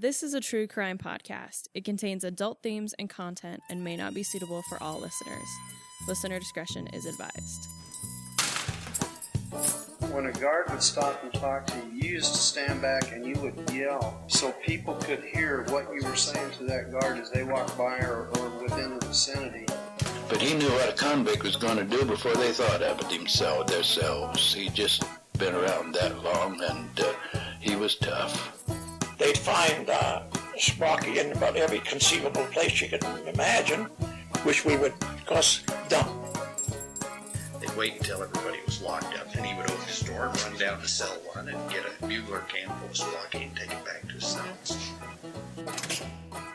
This is a true crime podcast. It contains adult themes and content and may not be suitable for all listeners. Listener discretion is advised. When a guard would stop and talk to you, you used to stand back and you would yell so people could hear what you were saying to that guard as they walked by or within the vicinity. But he knew what a convict was going to do before they thought of it themselves. He'd just been around that long, and he was tough. They'd find Sprocky in about every conceivable place you could imagine, which we would, of course, dump. They'd wait until everybody was locked up, and he would open his door, run down to cell one, and get a bugler can full of Sprocky and take it back to his cell.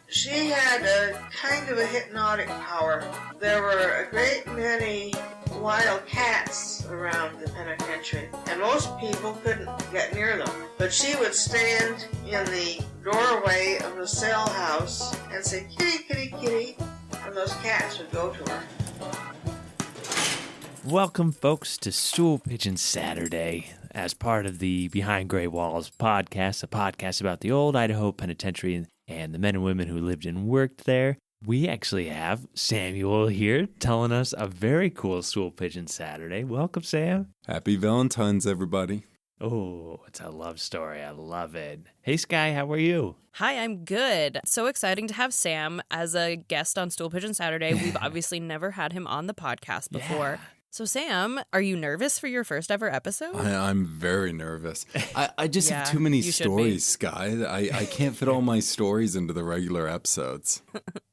She had a kind of a hypnotic power. There were a great many wild cats around the penitentiary, and most people couldn't get near them. But she would stand in the doorway of the cell house and say, "Kitty, kitty, kitty," and those cats would go to her. Welcome, folks, to Stool Pigeon Saturday, as part of the Behind Gray Walls podcast, a podcast about the old Idaho Penitentiary and the men and women who lived and worked there. We actually have Samuel here telling us a very cool Stool Pigeon Saturday. Welcome, Sam. Happy Valentine's, everybody. Oh, it's a love story. I love it. Hey, Sky, how are you? Hi, I'm good. So exciting to have Sam as a guest on Stool Pigeon Saturday. We've obviously never had him on the podcast before. Yeah. So, Sam, are you nervous for your first ever episode? I'm very nervous. I just have too many stories, Sky. I can't fit all my stories into the regular episodes.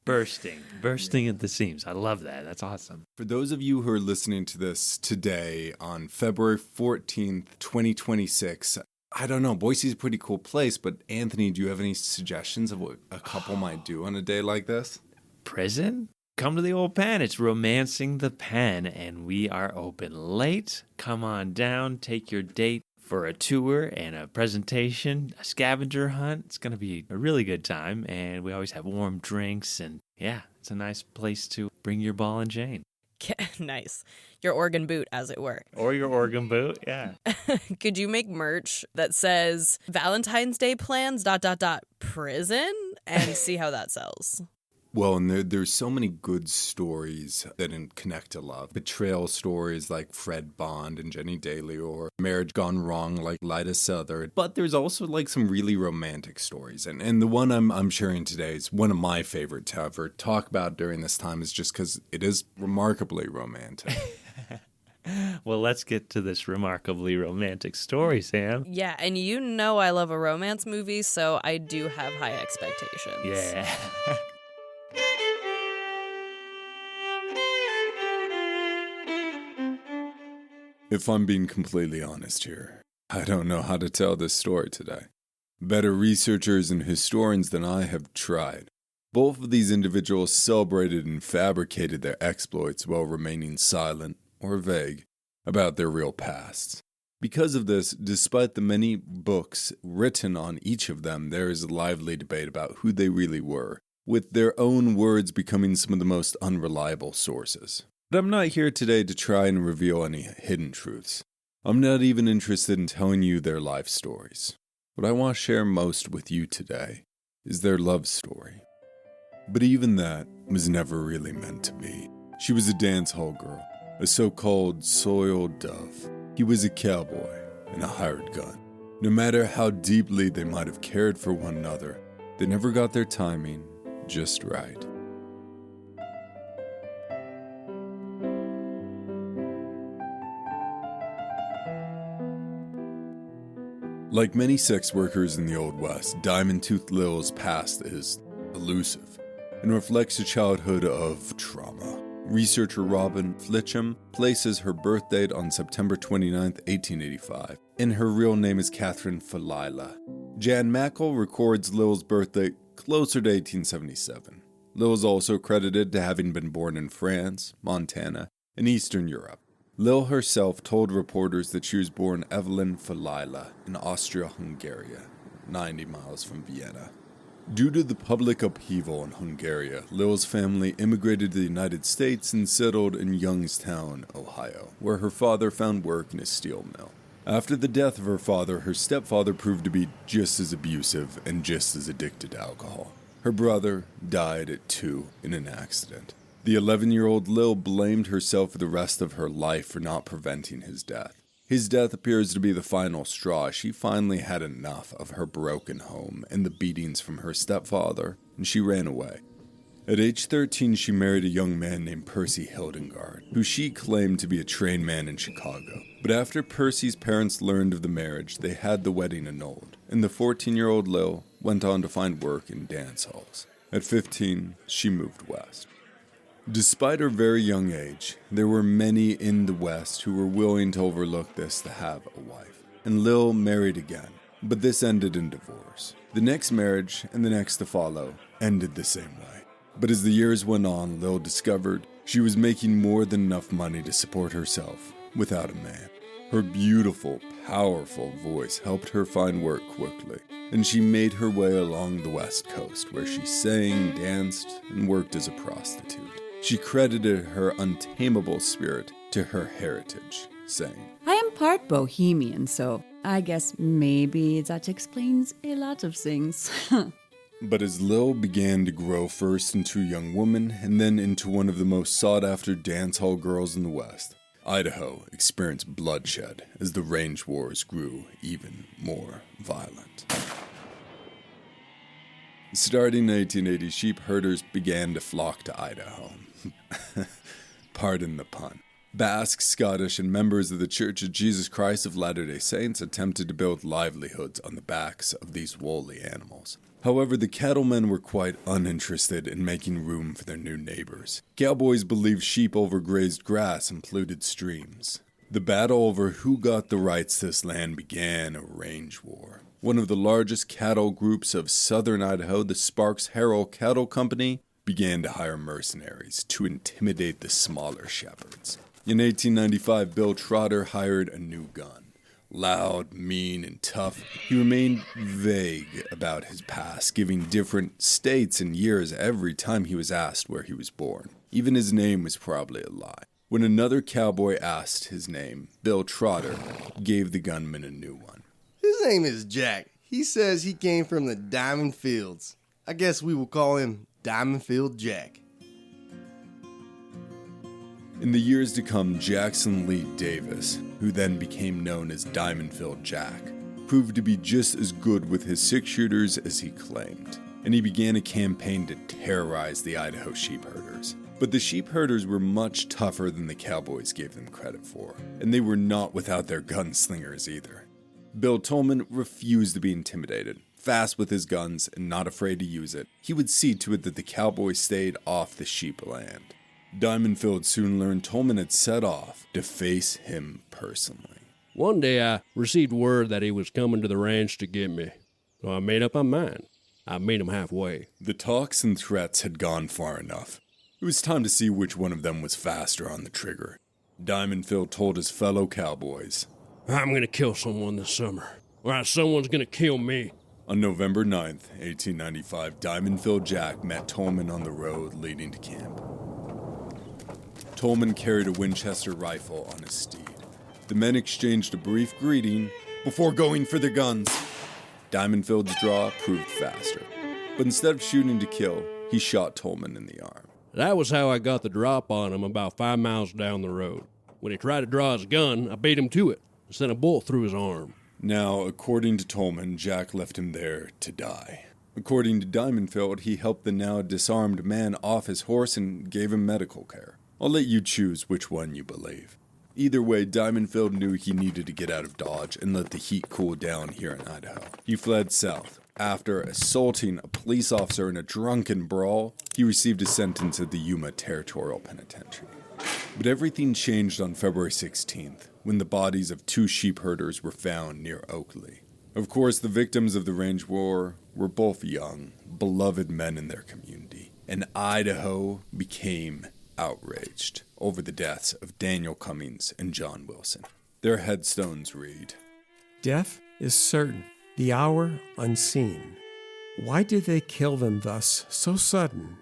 Bursting at the seams. I love that. That's awesome. For those of you who are listening to this today on February 14th, 2026, I don't know. Boise's a pretty cool place, but Anthony, do you have any suggestions of what a couple might do on a day like this? Prison? Come to the old pen. It's Romancing the Pen, and we are open late. Come on down, take your date for a tour and a presentation, a scavenger hunt. It's going to be a really good time, and we always have warm drinks, and yeah, it's a nice place to bring your ball and chain. Nice. Your organ boot, as it were. Or your organ boot, yeah. Could you make merch that says Valentine's Day plans, ... prison, and see how that sells? Well, and there's so many good stories that connect to love. Betrayal stories like Fred Bond and Jenny Daly, or marriage gone wrong like Lyda Southard. But there's also like some really romantic stories. And the one I'm sharing today is one of my favorite to ever talk about during this time, is just because it is remarkably romantic. Well, let's get to this remarkably romantic story, Sam. Yeah, and you know I love a romance movie, so I do have high expectations. Yeah. If I'm being completely honest here, I don't know how to tell this story today. Better researchers and historians than I have tried. Both of these individuals celebrated and fabricated their exploits while remaining silent or vague about their real pasts. Because of this, despite the many books written on each of them, there is a lively debate about who they really were, with their own words becoming some of the most unreliable sources. But I'm not here today to try and reveal any hidden truths. I'm not even interested in telling you their life stories. What I want to share most with you today is their love story. But even that was never really meant to be. She was a dance hall girl, a so-called soiled dove. He was a cowboy and a hired gun. No matter how deeply they might have cared for one another, they never got their timing just right. Like many sex workers in the Old West, Diamond Tooth Lil's past is elusive and reflects a childhood of trauma. Researcher Robin Flitcham places her birth date on September 29, 1885, and her real name is Catherine Falila. Jan Mackle records Lil's birth date closer to 1877. Lil is also credited to having been born in France, Montana, and Eastern Europe. Lil herself told reporters that she was born Evelyn Falila in Austria-Hungary, 90 miles from Vienna. Due to the public upheaval in Hungary, Lil's family immigrated to the United States and settled in Youngstown, Ohio, where her father found work in a steel mill. After the death of her father, her stepfather proved to be just as abusive and just as addicted to alcohol. Her brother died at 2 in an accident. The 11-year-old Lil blamed herself for the rest of her life for not preventing his death. His death appears to be the final straw. She finally had enough of her broken home and the beatings from her stepfather, and she ran away. At age 13, she married a young man named Percy Hildengard, who she claimed to be a train man in Chicago. But after Percy's parents learned of the marriage, they had the wedding annulled, and the 14-year-old Lil went on to find work in dance halls. At 15, she moved west. Despite her very young age, there were many in the West who were willing to overlook this to have a wife. And Lil married again, but this ended in divorce. The next marriage and the next to follow ended the same way. But as the years went on, Lil discovered she was making more than enough money to support herself without a man. Her beautiful, powerful voice helped her find work quickly, and she made her way along the West Coast, where she sang, danced, and worked as a prostitute. She credited her untamable spirit to her heritage, saying, I am part Bohemian, so I guess maybe that explains a lot of things. But as Lil began to grow first into a young woman and then into one of the most sought-after dance hall girls in the West, Idaho experienced bloodshed as the range wars grew even more violent. Starting in 1880, sheep herders began to flock to Idaho. Pardon the pun. Basque, Scottish, and members of the Church of Jesus Christ of Latter-day Saints attempted to build livelihoods on the backs of these woolly animals. However, the cattlemen were quite uninterested in making room for their new neighbors. Cowboys believed sheep overgrazed grass and polluted streams. The battle over who got the rights to this land began a range war. One of the largest cattle groups of southern Idaho, the Sparks-Harrell Cattle Company, began to hire mercenaries to intimidate the smaller shepherds. In 1895, Bill Trotter hired a new gun. Loud, mean, and tough, he remained vague about his past, giving different states and years every time he was asked where he was born. Even his name was probably a lie. When another cowboy asked his name, Bill Trotter gave the gunman a new one. His name is Jack. He says he came from the Diamondfields. I guess we will call him Diamondfield Jack. In the years to come, Jackson Lee Davis, who then became known as Diamondfield Jack, proved to be just as good with his six-shooters as he claimed, and he began a campaign to terrorize the Idaho sheep herders. But the sheep herders were much tougher than the cowboys gave them credit for, and they were not without their gunslingers either. Bill Tolman refused to be intimidated. Fast with his guns and not afraid to use it, he would see to it that the cowboys stayed off the sheep land. Diamondfield soon learned Tolman had set off to face him personally. One day I received word that he was coming to the ranch to get me, so I made up my mind. I met him halfway. The talks and threats had gone far enough. It was time to see which one of them was faster on the trigger. Diamondfield told his fellow cowboys, I'm going to kill someone this summer, or someone's going to kill me. On November 9th, 1895, Diamondfield Jack met Tolman on the road leading to camp. Tolman carried a Winchester rifle on his steed. The men exchanged a brief greeting before going for their guns. Diamondfield's draw proved faster, but instead of shooting to kill, he shot Tolman in the arm. That was how I got the drop on him about 5 miles down the road. When he tried to draw his gun, I beat him to it and sent a bullet through his arm. Now, according to Tolman, Jack left him there to die. According to Diamondfield, he helped the now disarmed man off his horse and gave him medical care. I'll let you choose which one you believe. Either way, Diamondfield knew he needed to get out of Dodge and let the heat cool down here in Idaho. He fled south. After assaulting a police officer in a drunken brawl, he received a sentence at the Yuma Territorial Penitentiary. But everything changed on February 16th, when the bodies of 2 sheep herders were found near Oakley. Of course, the victims of the range war were both young, beloved men in their community, and Idaho became outraged over the deaths of Daniel Cummings and John Wilson. Their headstones read, Death is certain, the hour unseen. Why did they kill them thus, so sudden?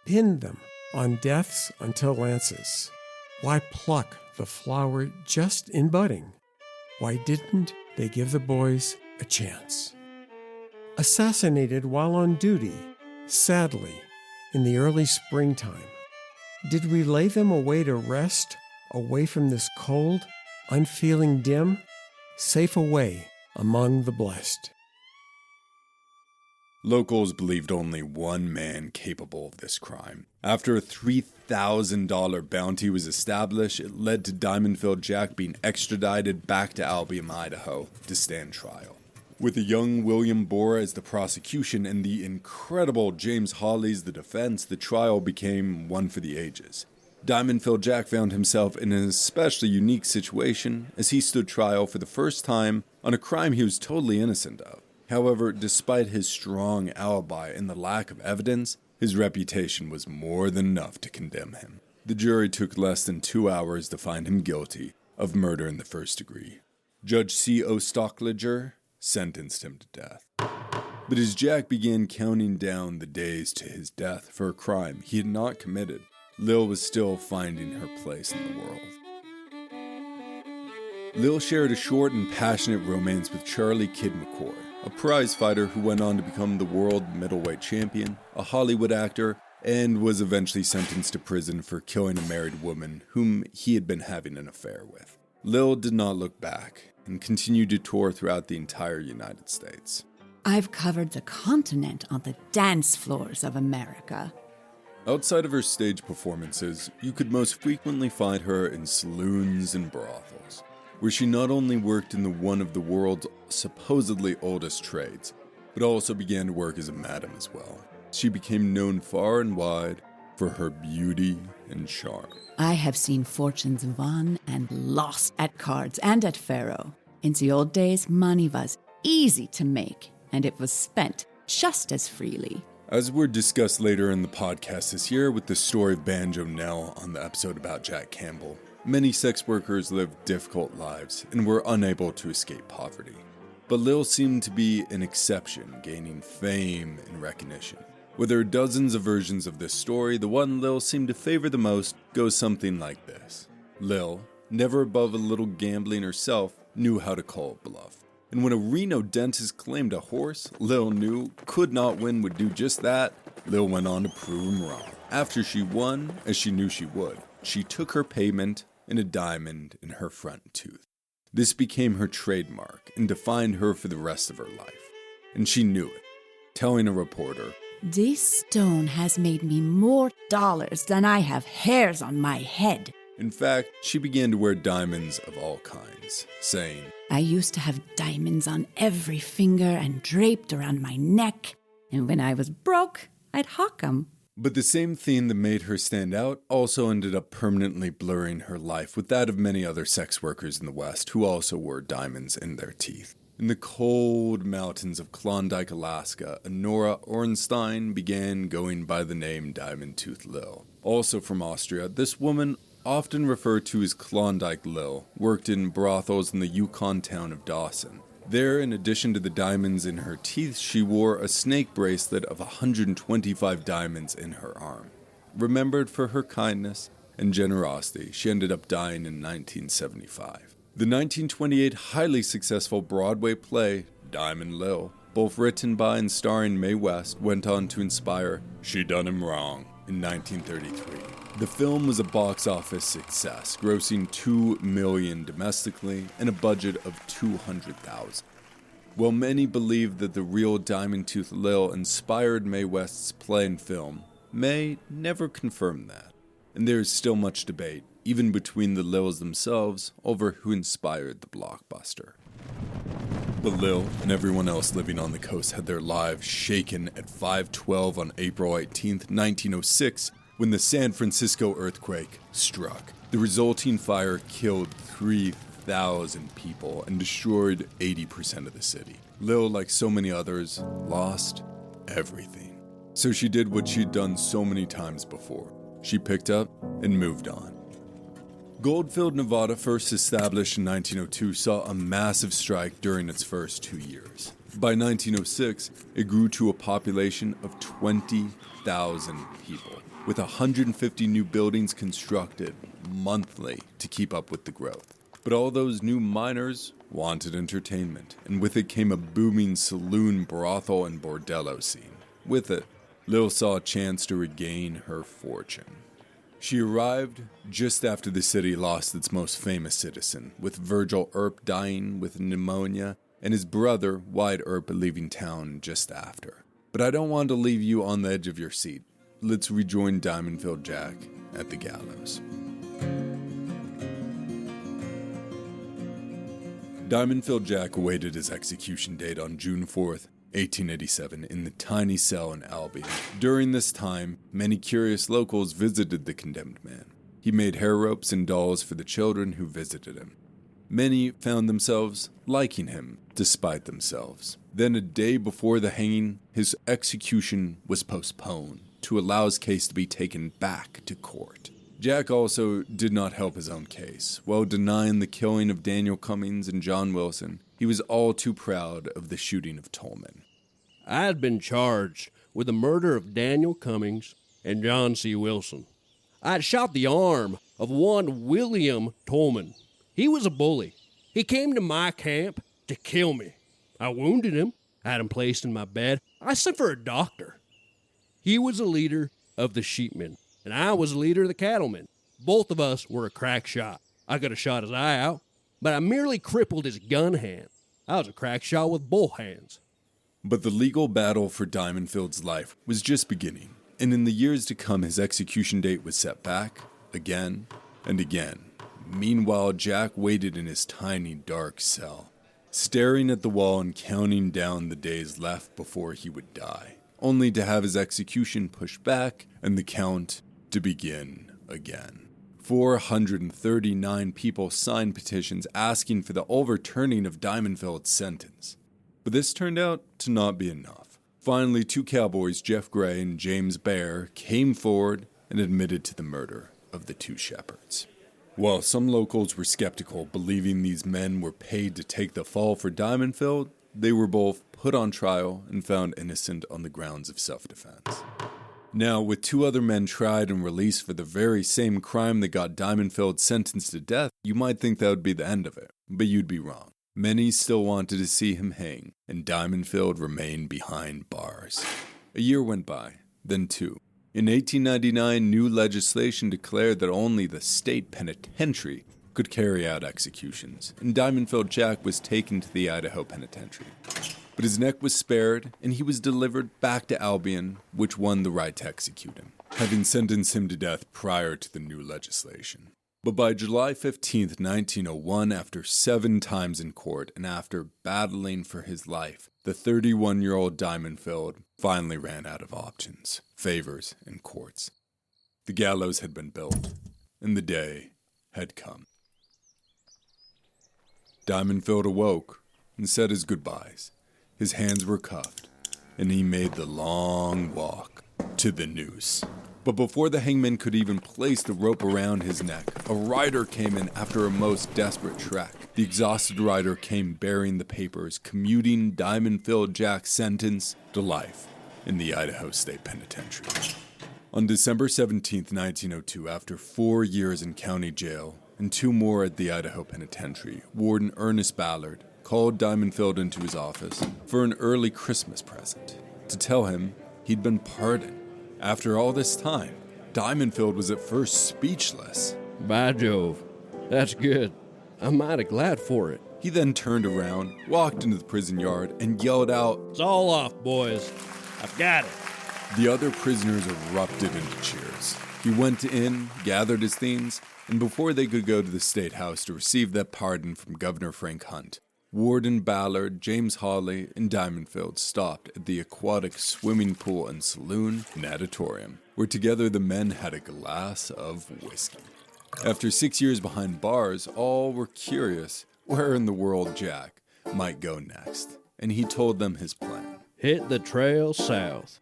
Pin them on death's until lances. Why pluck the flower just in budding? Why didn't they give the boys a chance? Assassinated while on duty, sadly, in the early springtime. Did we lay them away to rest, away from this cold, unfeeling dim, safe away among the blessed? Locals believed only one man capable of this crime. After a $3,000 bounty was established, it led to Diamondfield Jack being extradited back to Albion, Idaho, to stand trial. With a young William Bohr as the prosecution and the incredible James Hawley as the defense, the trial became one for the ages. Diamondfield Jack found himself in an especially unique situation as he stood trial for the first time on a crime he was totally innocent of. However, despite his strong alibi and the lack of evidence, his reputation was more than enough to condemn him. The jury took less than 2 hours to find him guilty of murder in the first degree. Judge C.O. Stockliger sentenced him to death. But as Jack began counting down the days to his death for a crime he had not committed, Lil was still finding her place in the world. Lil shared a short and passionate romance with Charlie Kid McCoy, a prize fighter who went on to become the world middleweight champion, a Hollywood actor, and was eventually sentenced to prison for killing a married woman whom he had been having an affair with. Lil did not look back and continued to tour throughout the entire United States. I've covered the continent on the dance floors of America. Outside of her stage performances, you could most frequently find her in saloons and brothels, where she not only worked in one of the world's supposedly oldest trades, but also began to work as a madam as well. She became known far and wide for her beauty and charm. I have seen fortunes won and lost at cards and at faro. In the old days, money was easy to make, and it was spent just as freely. As we're discussed later in the podcast this year with the story of Banjo Nell on the episode about Jack Campbell, many sex workers lived difficult lives and were unable to escape poverty. But Lil seemed to be an exception, gaining fame and recognition. With there are dozens of versions of this story, the one Lil seemed to favor the most goes something like this. Lil, never above a little gambling herself, knew how to call it bluff. And when a Reno dentist claimed a horse Lil knew could not win would do just that, Lil went on to prove him wrong. After she won, as she knew she would, she took her payment in a diamond in her front tooth. This became her trademark and defined her for the rest of her life. And she knew it, telling a reporter, "This stone has made me more dollars than I have hairs on my head." In fact, she began to wear diamonds of all kinds, saying, "I used to have diamonds on every finger and draped around my neck, and when I was broke, I'd hawk 'em." But the same theme that made her stand out also ended up permanently blurring her life with that of many other sex workers in the West who also wore diamonds in their teeth. In the cold mountains of Klondike, Alaska, Nora Ornstein began going by the name Diamond Tooth Lil. Also from Austria, this woman, often referred to as Klondike Lil, worked in brothels in the Yukon town of Dawson. There, in addition to the diamonds in her teeth, she wore a snake bracelet of 125 diamonds in her arm. Remembered for her kindness and generosity, she ended up dying in 1975. The 1928 highly successful Broadway play, Diamond Lil, both written by and starring Mae West, went on to inspire She Done Him Wrong in 1933. The film was a box office success, grossing $2 million domestically and a budget of $200,000. While many believe that the real Diamond Tooth Lil inspired Mae West's play and film, Mae never confirmed that. And there is still much debate, even between the Lils themselves, over who inspired the blockbuster. But Lil and everyone else living on the coast had their lives shaken at 5:12 on April 18, 1906, when the San Francisco earthquake struck. The resulting fire killed 3,000 people and destroyed 80% of the city. Lil, like so many others, lost everything. So she did what she'd done so many times before. She picked up and moved on. Goldfield, Nevada, first established in 1902, saw a massive strike during its first 2 years. By 1906, it grew to a population of 20,000 people, with 150 new buildings constructed monthly to keep up with the growth. But all those new miners wanted entertainment, and with it came a booming saloon, brothel, and bordello scene. With it, Lil saw a chance to regain her fortune. She arrived just after the city lost its most famous citizen, with Virgil Earp dying with pneumonia, and his brother, Wyatt Earp, leaving town just after. But I don't want to leave you on the edge of your seat. Let's rejoin Diamondfield Jack at the gallows. Diamondfield Jack awaited his execution date on June 4th, 1887, in the tiny cell in Albion. During this time, many curious locals visited the condemned man. He made hair ropes and dolls for the children who visited him. Many found themselves liking him, despite themselves. Then, a day before the hanging, his execution was postponed to allow his case to be taken back to court. Jack also did not help his own case. While denying the killing of Daniel Cummings and John Wilson, he was all too proud of the shooting of Tolman. I had been charged with the murder of Daniel Cummings and John C. Wilson. I had shot the arm of one William Tolman. He was a bully. He came to my camp to kill me. I wounded him. I had him placed in my bed. I sent for a doctor. He was a leader of the sheepmen, and I was a leader of the cattlemen. Both of us were a crack shot. I could have shot his eye out, but I merely crippled his gun hand. I was a crack shot with both hands. But the legal battle for Diamondfield's life was just beginning, and in the years to come, his execution date was set back again and again. Meanwhile, Jack waited in his tiny, dark cell, staring at the wall and counting down the days left before he would die, only to have his execution pushed back and the count to begin again. 439 people signed petitions asking for the overturning of Diamondfield's sentence. But this turned out to not be enough. Finally, two cowboys, Jeff Gray and James Bear, came forward and admitted to the murder of the two shepherds. While some locals were skeptical, believing these men were paid to take the fall for Diamondfield, they were both put on trial and found innocent on the grounds of self-defense. Now, with two other men tried and released for the very same crime that got Diamondfield sentenced to death, you might think that would be the end of it, but you'd be wrong. Many still wanted to see him hang, and Diamondfield remained behind bars. A year went by, then two. In 1899, new legislation declared that only the state penitentiary could carry out executions, and Diamondfield Jack was taken to the Idaho Penitentiary. But his neck was spared, and he was delivered back to Albion, which won the right to execute him, having sentenced him to death prior to the new legislation. But by July 15th, 1901, after 7 times in court and after battling for his life, the 31-year-old Diamondfield finally ran out of options, favors, and courts. The gallows had been built, and the day had come. Diamondfield awoke and said his goodbyes. His hands were cuffed, and he made the long walk to the noose. But before the hangman could even place the rope around his neck, a rider came in after a most desperate trek. The exhausted rider came bearing the papers, commuting Diamondfield Jack's sentence to life in the Idaho State Penitentiary. On December 17, 1902, after 4 years in county jail and 2 more at the Idaho Penitentiary, Warden Ernest Ballard called Diamondfield into his office for an early Christmas present to tell him he'd been pardoned. After all this time, Diamondfield was at first speechless. By Jove, that's good. I'm mighty glad for it. He then turned around, walked into the prison yard, and yelled out, "It's all off, boys. I've got it." The other prisoners erupted into cheers. He went in, gathered his things, and before they could go to the State House to receive that pardon from Governor Frank Hunt, Warden Ballard, James Hawley, and Diamondfield stopped at the aquatic swimming pool and saloon natatorium, where together the men had a glass of whiskey. After 6 years behind bars, all were curious where in the world Jack might go next, and he told them his plan. Hit the trail south.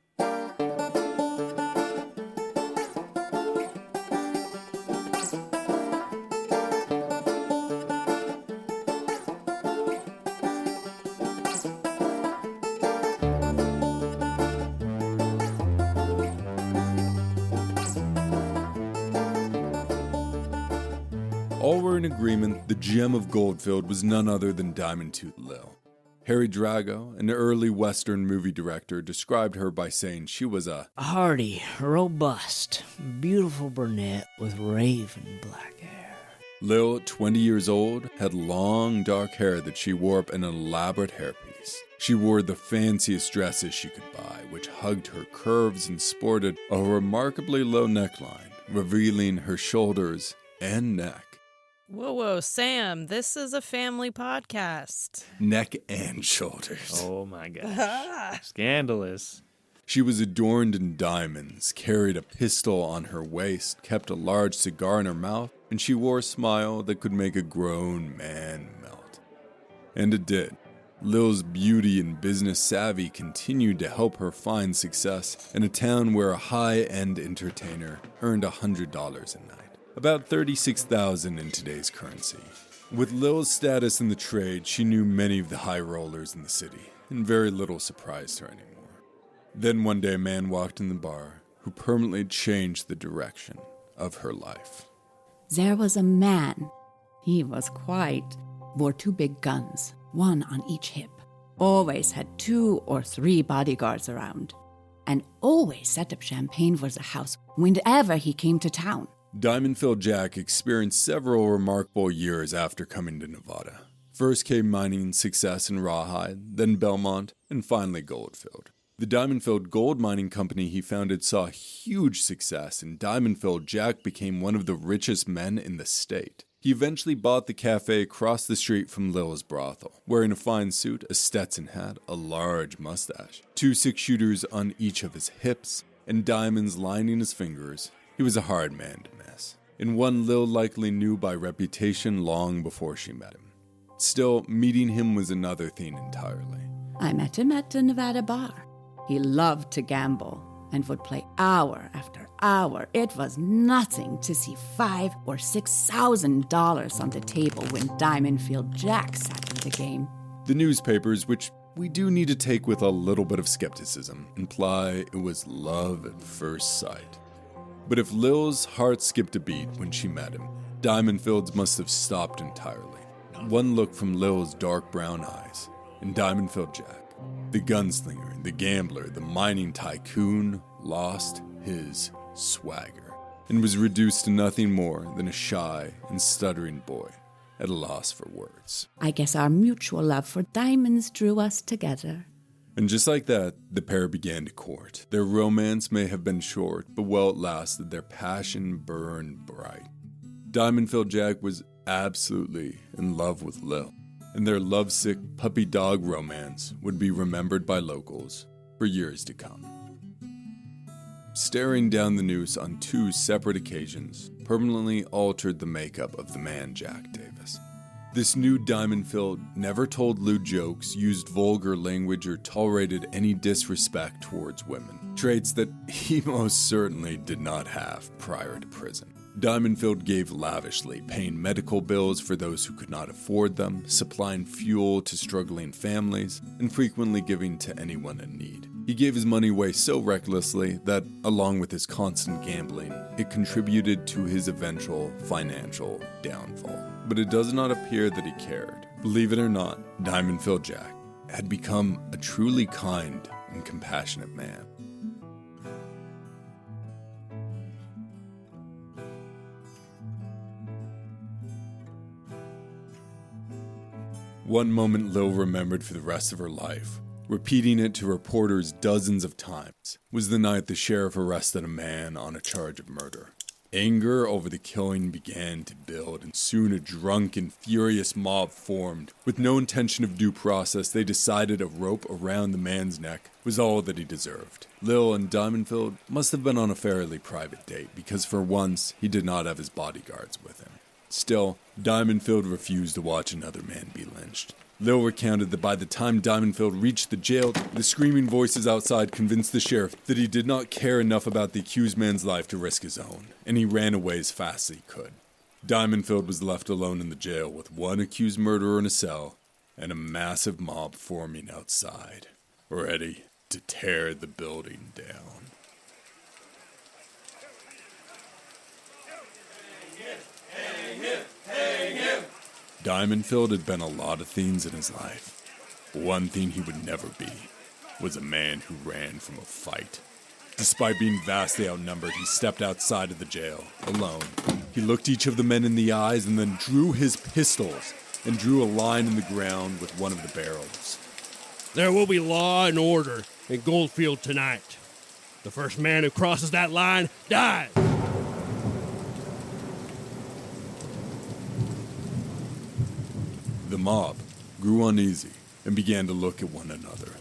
All were in agreement the gem of Goldfield was none other than Diamond Tooth Lil. Harry Drago, an early Western movie director, described her by saying she was a hardy, robust, beautiful brunette with raven black hair. Lil, 20 years old, had long dark hair that she wore up in an elaborate hairpiece. She wore the fanciest dresses she could buy, which hugged her curves and sported a remarkably low neckline, revealing her shoulders and neck. Whoa, Sam, this is a family podcast. Neck and shoulders. Oh my gosh. Scandalous. She was adorned in diamonds, carried a pistol on her waist, kept a large cigar in her mouth, and she wore a smile that could make a grown man melt. And it did. Lil's beauty and business savvy continued to help her find success in a town where a high-end entertainer earned $100 a night. About $36,000 in today's currency. With Lil's status in the trade, she knew many of the high rollers in the city, and very little surprised her anymore. Then one day a man walked in the bar who permanently changed the direction of her life. There was a man. He was wore 2 big guns, one on each hip, always had 2 or 3 bodyguards around, and always set up champagne for the house whenever he came to town. Diamondfield Jack experienced several remarkable years after coming to Nevada. First came mining success in Rawhide, then Belmont, and finally Goldfield. The Diamondfield Gold Mining Company he founded saw huge success, and Diamondfield Jack became one of the richest men in the state. He eventually bought the cafe across the street from Lil's brothel, wearing a fine suit, a Stetson hat, a large mustache, 2 6-shooters on each of his hips, and diamonds lining his fingers. He was a hard man to miss, and one Lil likely knew by reputation long before she met him. Still, meeting him was another thing entirely. I met him at a Nevada bar. He loved to gamble and would play hour after hour. It was nothing to see $5,000 or $6,000 on the table when Diamondfield Jack sat in the game. The newspapers, which we do need to take with a little bit of skepticism, imply it was love at first sight. But if Lil's heart skipped a beat when she met him, Diamondfield's must have stopped entirely. One look from Lil's dark brown eyes, and Diamondfield Jack, the gunslinger, the gambler, the mining tycoon, lost his swagger and was reduced to nothing more than a shy and stuttering boy at a loss for words. I guess our mutual love for diamonds drew us together. And just like that, the pair began to court. Their romance may have been short, but while it lasted, their passion burned bright. Diamondfield Jack was absolutely in love with Lil, and their lovesick puppy-dog romance would be remembered by locals for years to come. Staring down the noose on 2 separate occasions permanently altered the makeup of the man Jack Davis. This new Diamondfield never told lewd jokes, used vulgar language, or tolerated any disrespect towards women, traits that he most certainly did not have prior to prison. Diamondfield gave lavishly, paying medical bills for those who could not afford them, supplying fuel to struggling families, and frequently giving to anyone in need. He gave his money away so recklessly that, along with his constant gambling, it contributed to his eventual financial downfall. But it does not appear that he cared. Believe it or not, Diamondfield Jack had become a truly kind and compassionate man. One moment Lil remembered for the rest of her life, repeating it to reporters dozens of times, was the night the sheriff arrested a man on a charge of murder. Anger over the killing began to build, and soon a drunk and furious mob formed. With no intention of due process, they decided a rope around the man's neck was all that he deserved. Lil and Diamondfield must have been on a fairly private date, because for once, he did not have his bodyguards with him. Still, Diamondfield refused to watch another man be lynched. Lil recounted that by the time Diamondfield reached the jail, the screaming voices outside convinced the sheriff that he did not care enough about the accused man's life to risk his own, and he ran away as fast as he could. Diamondfield was left alone in the jail with one accused murderer in a cell and a massive mob forming outside, ready to tear the building down. Hey, hip, hey, hip, hey. Diamondfield had been a lot of things in his life. One thing he would never be was a man who ran from a fight. Despite being vastly outnumbered, he stepped outside of the jail, alone. He looked each of the men in the eyes and then drew his pistols and drew a line in the ground with one of the barrels. There will be law and order in Goldfield tonight. The first man who crosses that line dies. The mob grew uneasy and began to look at one another.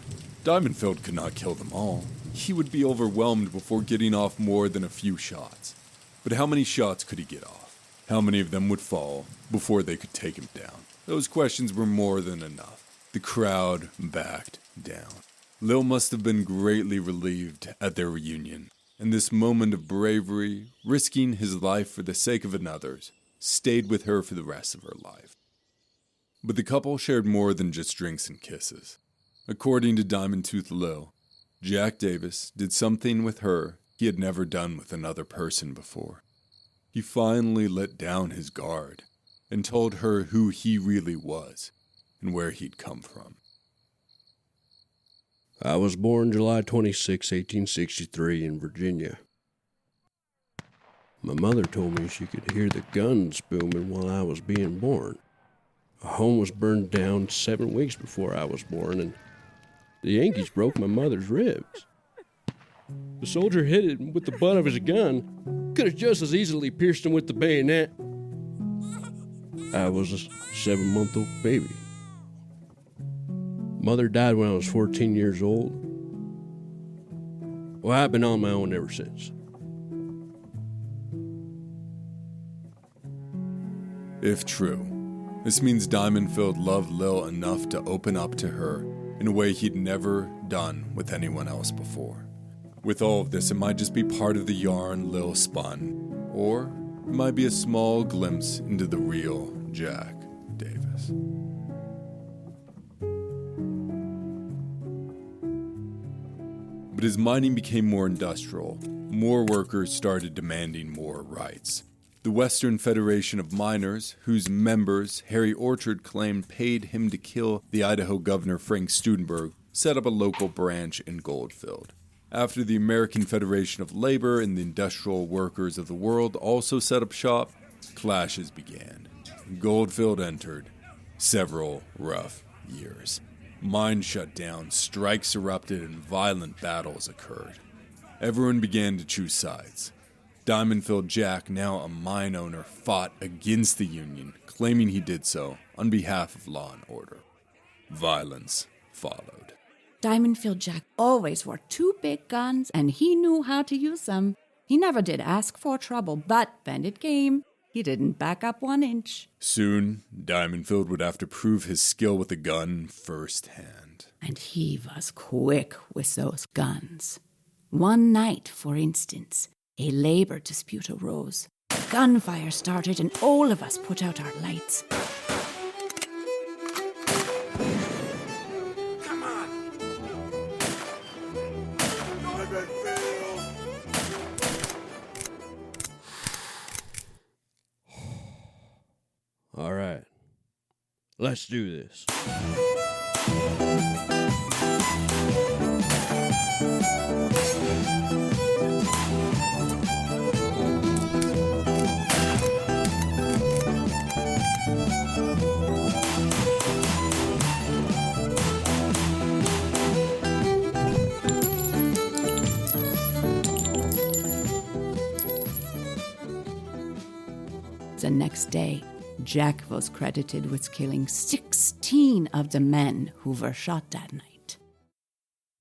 Diamondfield could not kill them all. He would be overwhelmed before getting off more than a few shots. But how many shots could he get off? How many of them would fall before they could take him down? Those questions were more than enough. The crowd backed down. Lil must have been greatly relieved at their reunion, and this moment of bravery, risking his life for the sake of another's, stayed with her for the rest of her life. But the couple shared more than just drinks and kisses. According to Diamond Tooth Lil, Jack Davis did something with her he had never done with another person before. He finally let down his guard and told her who he really was and where he'd come from. I was born July 26, 1863 in Virginia. My mother told me she could hear the guns booming while I was being born. A home was burned down 7 weeks before I was born, and the Yankees broke my mother's ribs. The soldier hit it with the butt of his gun. Could have just as easily pierced him with the bayonet. I was a 7-month-old baby. Mother died when I was 14 years old. Well, I've been on my own ever since. If true, this means Diamondfield loved Lil enough to open up to her in a way he'd never done with anyone else before. With all of this, it might just be part of the yarn Lil spun, or it might be a small glimpse into the real Jack Davis. But as mining became more industrial, more workers started demanding more rights. The Western Federation of Miners, whose members Harry Orchard claimed paid him to kill the Idaho governor Frank Studenberg, set up a local branch in Goldfield. After the American Federation of Labor and the Industrial Workers of the World also set up shop, clashes began. Goldfield entered several rough years. Mines shut down, strikes erupted, and violent battles occurred. Everyone began to choose sides. Diamondfield Jack, now a mine owner, fought against the Union, claiming he did so on behalf of law and order. Violence followed. Diamondfield Jack always wore 2 big guns, and he knew how to use them. He never did ask for trouble, but when it came, he didn't back up 1 inch. Soon, Diamondfield would have to prove his skill with a gun firsthand. And he was quick with those guns. One night, for instance, a labor dispute arose. Gunfire started, and all of us put out our lights. Come on! All right, let's do this. The next day, Jack was credited with killing 16 of the men who were shot that night.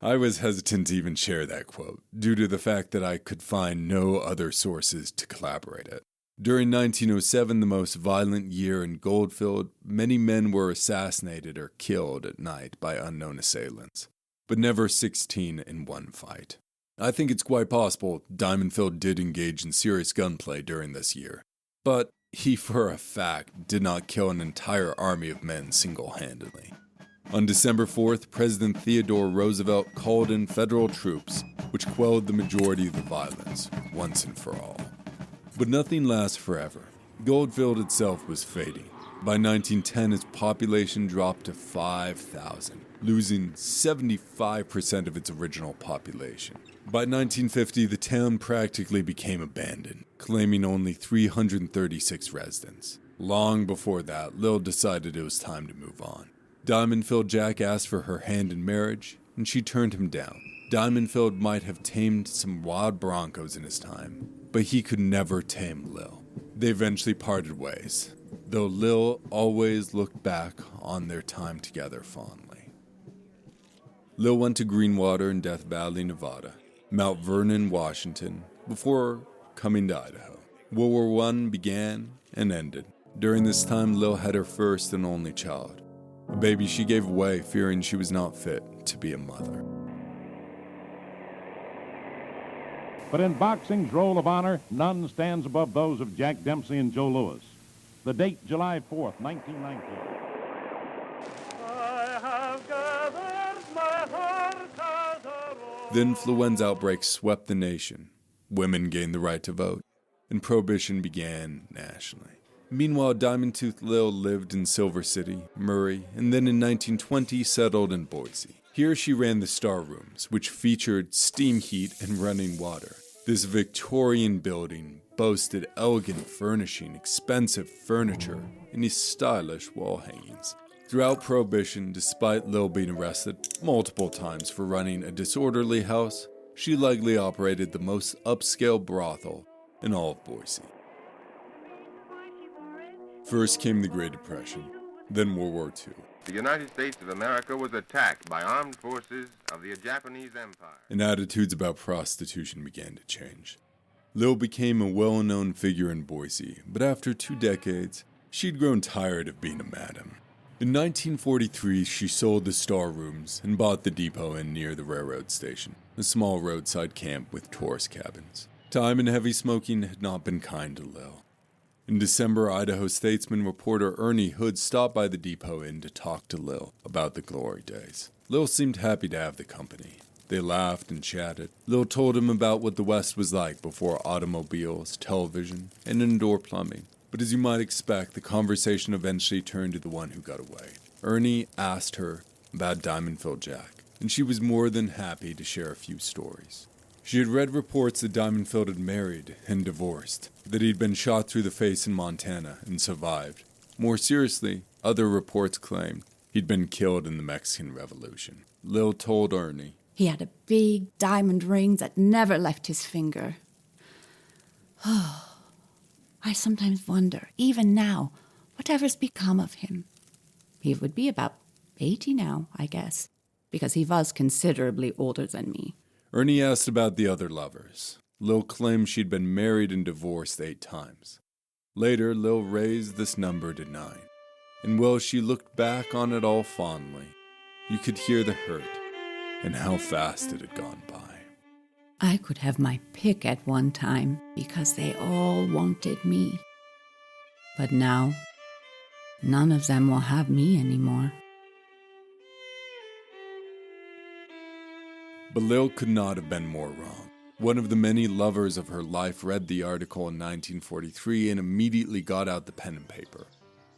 I was hesitant to even share that quote, due to the fact that I could find no other sources to collaborate it. During 1907, the most violent year in Goldfield, many men were assassinated or killed at night by unknown assailants, but never 16 in one fight. I think it's quite possible Diamondfield did engage in serious gunplay during this year, but he, for a fact, did not kill an entire army of men single-handedly. On December 4th, President Theodore Roosevelt called in federal troops, which quelled the majority of the violence, once and for all. But nothing lasts forever. Goldfield itself was fading. By 1910, its population dropped to 5,000, losing 75% of its original population. By 1950, the town practically became abandoned, claiming only 336 residents. Long before that, Lil decided it was time to move on. Diamondfield Jack asked for her hand in marriage, and she turned him down. Diamondfield might have tamed some wild broncos in his time, but he could never tame Lil. They eventually parted ways, though Lil always looked back on their time together fondly. Lil went to Greenwater in Death Valley, Nevada, Mount Vernon, Washington, before coming to Idaho. World War I began and ended. During this time, Lil had her first and only child, a baby she gave away fearing she was not fit to be a mother. But in boxing's roll of honor, none stands above those of Jack Dempsey and Joe Louis. The date, July 4th, 1919. The influenza outbreak swept the nation. Women gained the right to vote, and prohibition began nationally. Meanwhile, Diamond Tooth Lil lived in Silver City, Murray, and then in 1920 settled in Boise. Here she ran the Star Rooms, which featured steam heat and running water. This Victorian building boasted elegant furnishing, expensive furniture, and these stylish wall hangings. Throughout Prohibition, despite Lil being arrested multiple times for running a disorderly house, she likely operated the most upscale brothel in all of Boise. First came the Great Depression, then World War II. The United States of America was attacked by armed forces of the Japanese Empire. And attitudes about prostitution began to change. Lil became a well-known figure in Boise, but after 2 decades, she'd grown tired of being a madam. In 1943, she sold the Star Rooms and bought the Depot Inn near the railroad station, a small roadside camp with tourist cabins. Time and heavy smoking had not been kind to Lil. In December, Idaho Statesman reporter Ernie Hood stopped by the Depot Inn to talk to Lil about the glory days. Lil seemed happy to have the company. They laughed and chatted. Lil told him about what the West was like before automobiles, television, and indoor plumbing. But as you might expect, the conversation eventually turned to the one who got away. Ernie asked her about Diamondfield Jack, and she was more than happy to share a few stories. She had read reports that Diamondfield had married and divorced, that he'd been shot through the face in Montana and survived. More seriously, other reports claimed he'd been killed in the Mexican Revolution. Lil told Ernie, He had a big diamond ring that never left his finger. Oh, I sometimes wonder, even now, whatever's become of him. He would be about 80 now, I guess, because he was considerably older than me. Ernie asked about the other lovers. Lil claimed she'd been married and divorced 8 times. Later, Lil raised this number to 9. And while she looked back on it all fondly, you could hear the hurt and how fast it had gone by. I could have my pick at one time because they all wanted me. But now, none of them will have me anymore. But Lil could not have been more wrong. One of the many lovers of her life read the article in 1943 and immediately got out the pen and paper.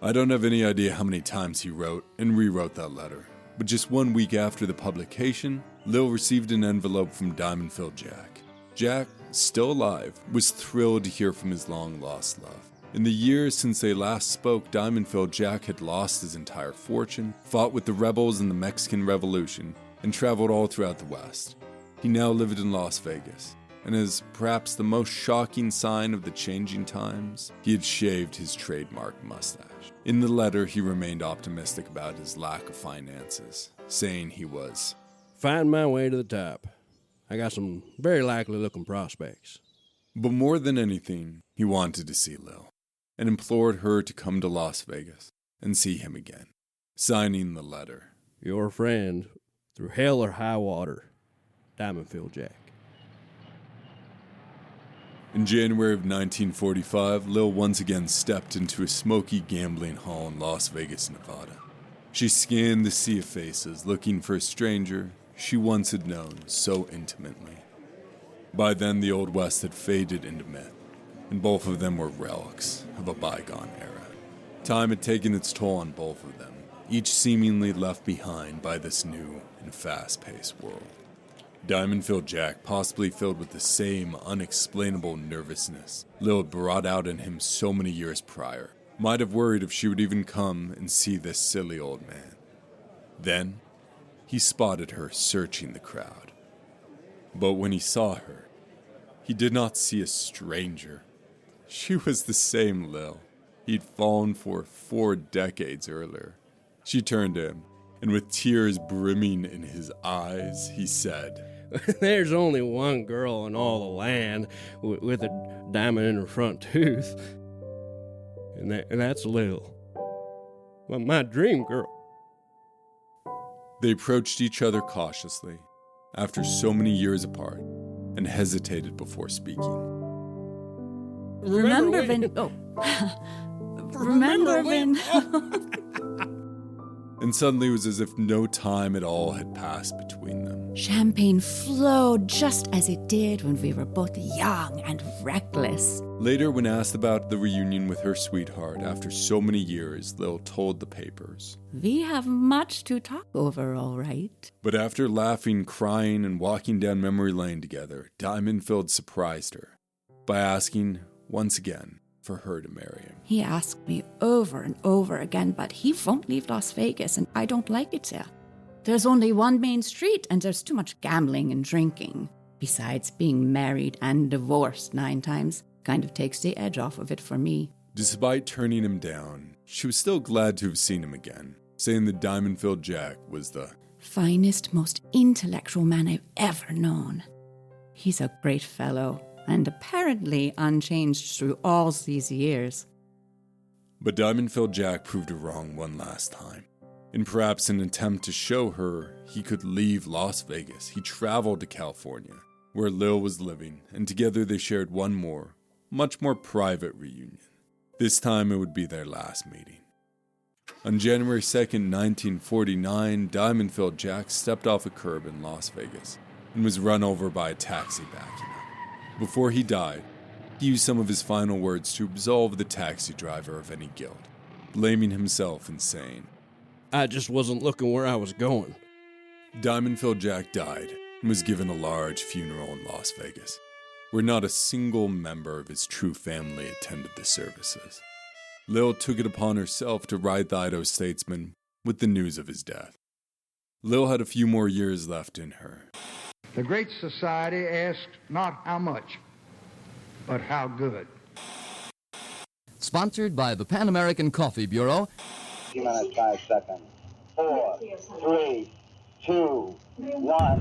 I don't have any idea how many times he wrote and rewrote that letter, but just 1 week after the publication, Lil received an envelope from Diamondfield Jack. Jack, still alive, was thrilled to hear from his long-lost love. In the years since they last spoke, Diamondfield Jack had lost his entire fortune, fought with the rebels in the Mexican Revolution, and traveled all throughout the West. He now lived in Las Vegas, and as perhaps the most shocking sign of the changing times, he had shaved his trademark mustache. In the letter, he remained optimistic about his lack of finances, saying he was find my way to the top. I got some very likely looking prospects. But more than anything, he wanted to see Lil, and implored her to come to Las Vegas and see him again, signing the letter. Your friend, through hell or high water, Diamondfield Jack. In January of 1945, Lil once again stepped into a smoky gambling hall in Las Vegas, Nevada. She scanned the sea of faces, looking for a stranger she once had known so intimately. By then, the Old West had faded into myth, and both of them were relics of a bygone era. Time had taken its toll on both of them, each seemingly left behind by this new and fast-paced world. Diamondfield Jack, possibly filled with the same unexplainable nervousness Lil had brought out in him so many years prior, might have worried if she would even come and see this silly old man. Then, he spotted her searching the crowd. But when he saw her, he did not see a stranger. She was the same Lil he'd fallen for 4 decades earlier. She turned to him, and with tears brimming in his eyes, he said, "There's only one girl in all the land with a diamond in her front tooth, and that's Lil. Well, my dream girl." They approached each other cautiously, after so many years apart, and hesitated before speaking. Remember when... Oh. Remember when... And suddenly it was as if no time at all had passed between them. Champagne flowed just as it did when we were both young and reckless. Later, when asked about the reunion with her sweetheart after so many years, Lil told the papers, "We have much to talk over, all right." But after laughing, crying, and walking down memory lane together, Diamondfield surprised her by asking, once again, for her to marry him. He asked me over and over again, but he won't leave Las Vegas, and I don't like it there. There's only one main street, and there's too much gambling and drinking. Besides, being married and divorced 9 times kind of takes the edge off of it for me. Despite turning him down, she was still glad to have seen him again, saying that Diamondfield Jack was the finest, most intellectual man I've ever known. He's a great fellow, and apparently unchanged through all these years. But Diamondfield Jack proved her wrong one last time. In perhaps an attempt to show her he could leave Las Vegas, he traveled to California, where Lil was living, and together they shared one more, much more private reunion. This time it would be their last meeting. On January 2nd, 1949, Diamondfield Jack stepped off a curb in Las Vegas and was run over by a taxi backing up. Before he died, he used some of his final words to absolve the taxi driver of any guilt, blaming himself and saying, "I just wasn't looking where I was going." Diamondfield Jack died and was given a large funeral in Las Vegas, where not a single member of his true family attended the services. Lil took it upon herself to ride the Idaho statesman with the news of his death. Lil had a few more years left in her. The Great Society asked not how much, but how good. Sponsored by the Pan American Coffee Bureau. 2 minutes, 5 seconds. 4, 3, 2, 1.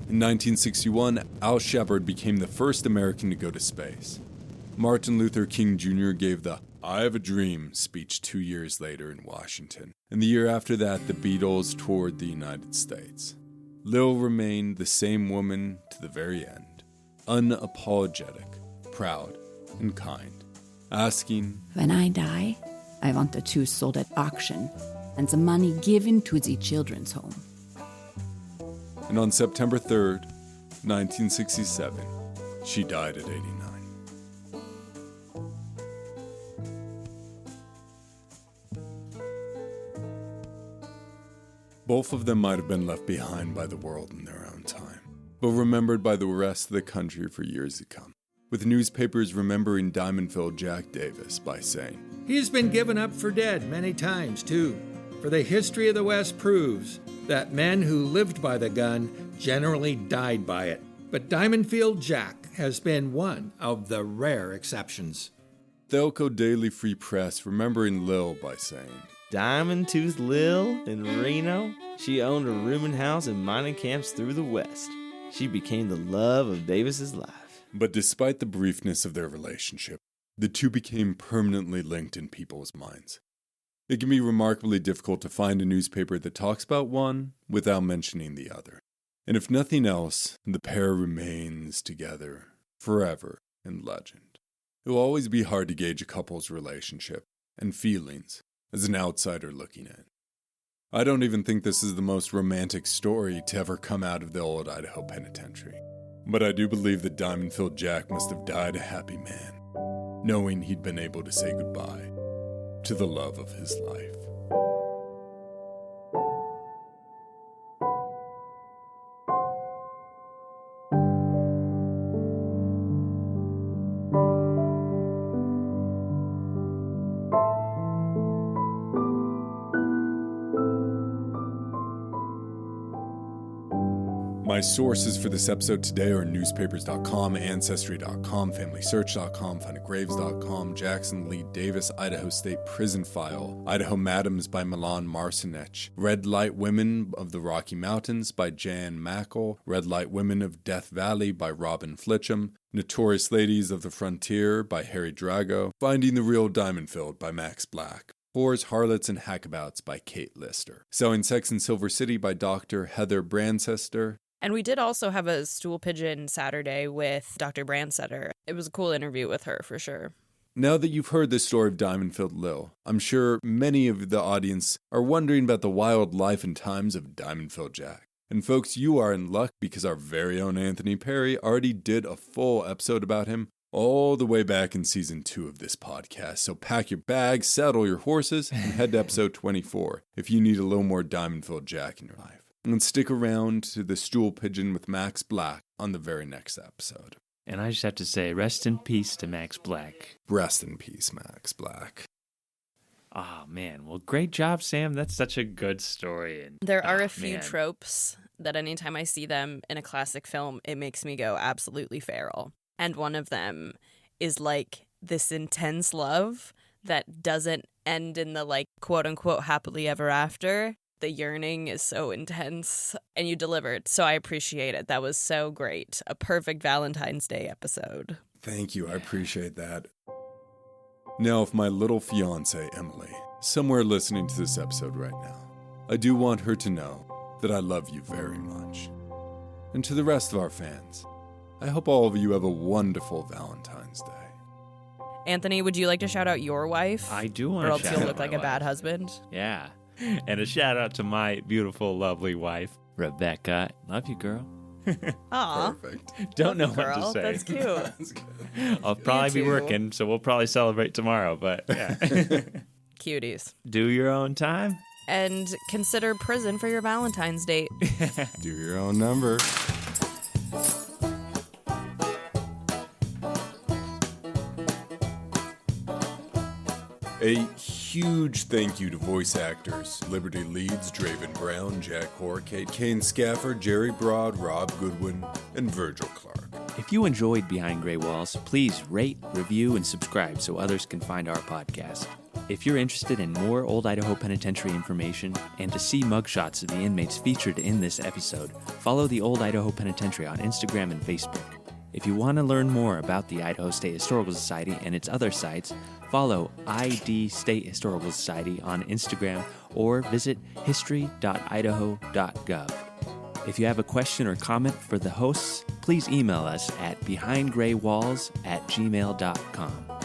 In 1961, Al Shepard became the first American to go to space. Martin Luther King Jr. gave the "I Have a Dream" speech 2 years later in Washington, and the year after that, the Beatles toured the United States. Lil remained the same woman to the very end, unapologetic, proud, and kind, asking, "When I die, I want the tooth sold at auction and the money given to the children's home." And on September 3rd, 1967, she died at 89. Both of them might have been left behind by the world in their own time, but remembered by the rest of the country for years to come, with newspapers remembering Diamondfield Jack Davis by saying, "He's been given up for dead many times, too, for the history of the West proves that men who lived by the gun generally died by it. But Diamondfield Jack has been one of the rare exceptions." The Elko Daily Free Press remembering Lil by saying, Diamond Tooth Lil in Reno. She owned a rooming house and mining camps through the West. She became the love of Davis's life. But despite the briefness of their relationship, the two became permanently linked in people's minds. It can be remarkably difficult to find a newspaper that talks about one without mentioning the other. And if nothing else, the pair remains together forever in legend. It will always be hard to gauge a couple's relationship and feelings as an outsider looking in. I don't even think this is the most romantic story to ever come out of the old Idaho Penitentiary. But I do believe that Diamondfield Jack must have died a happy man, knowing he'd been able to say goodbye to the love of his life. My sources for this episode today are newspapers.com, ancestry.com, familysearch.com, findagraves.com, Jackson Lee Davis, Idaho State Prison File, Idaho Madams by Milan Marcinech, Red Light Women of the Rocky Mountains by Jan Mackle, Red Light Women of Death Valley by Robin Flitcham, Notorious Ladies of the Frontier by Harry Drago, Finding the Real Diamondfield by Max Black, Whores, Harlots, and Hackabouts by Kate Lister, Selling Sex in Silver City by Dr. Heather Brancester. And we did also have a Stool Pigeon Saturday with Dr. Brancetter. It was a cool interview with her, for sure. Now that you've heard the story of Diamondfield Lil, I'm sure many of the audience are wondering about the wild life and times of Diamondfield Jack. And folks, you are in luck because our very own Anthony Perry already did a full episode about him all the way back in season 2 of this podcast. So pack your bags, saddle your horses, and head to episode 24 if you need a little more Diamondfield Jack in your life. And stick around to the Stool Pigeon with Max Black on the very next episode. And I just have to say, rest in peace to Max Black. Rest in peace, Max Black. Oh, man. Well, great job, Sam. That's such a good story. And there are a few tropes that anytime I see them in a classic film, it makes me go absolutely feral. And one of them is like this intense love that doesn't end in the like quote unquote happily ever after. The yearning is so intense, and you delivered, so I appreciate it. That was so great. A perfect Valentine's Day episode. Thank you. I appreciate that. Now, if my little fiancée, Emily, somewhere listening to this episode right now, I do want her to know that I love you very much. And to the rest of our fans, I hope all of you have a wonderful Valentine's Day. Anthony, would you like to shout out your wife? I do want to shout out my wife. Or else you'll look like wife. A bad husband. Yeah. And a shout out to my beautiful, lovely wife, Rebecca. Love you, girl. Aw. Perfect. Don't know girl. what to say. That's cute. That's good. I'll probably be working, so we'll probably celebrate tomorrow, but yeah. Cuties. Do your own time. And consider prison for your Valentine's date. Do your own number. A huge thank you to voice actors Liberty Leeds, Draven Brown, Jack Horkate, Kane Scaffer, Jerry Broad, Rob Goodwin, and Virgil Clark. If you enjoyed Behind Gray Walls, please rate, review, and subscribe so others can find our podcast. If you're interested in more Old Idaho Penitentiary information and to see mugshots of the inmates featured in this episode, follow the Old Idaho Penitentiary on Instagram and Facebook. If you want to learn more about the Idaho State Historical Society and its other sites, follow ID State Historical Society on Instagram or visit history.idaho.gov. If you have a question or comment for the hosts, please email us at behindgraywalls@gmail.com.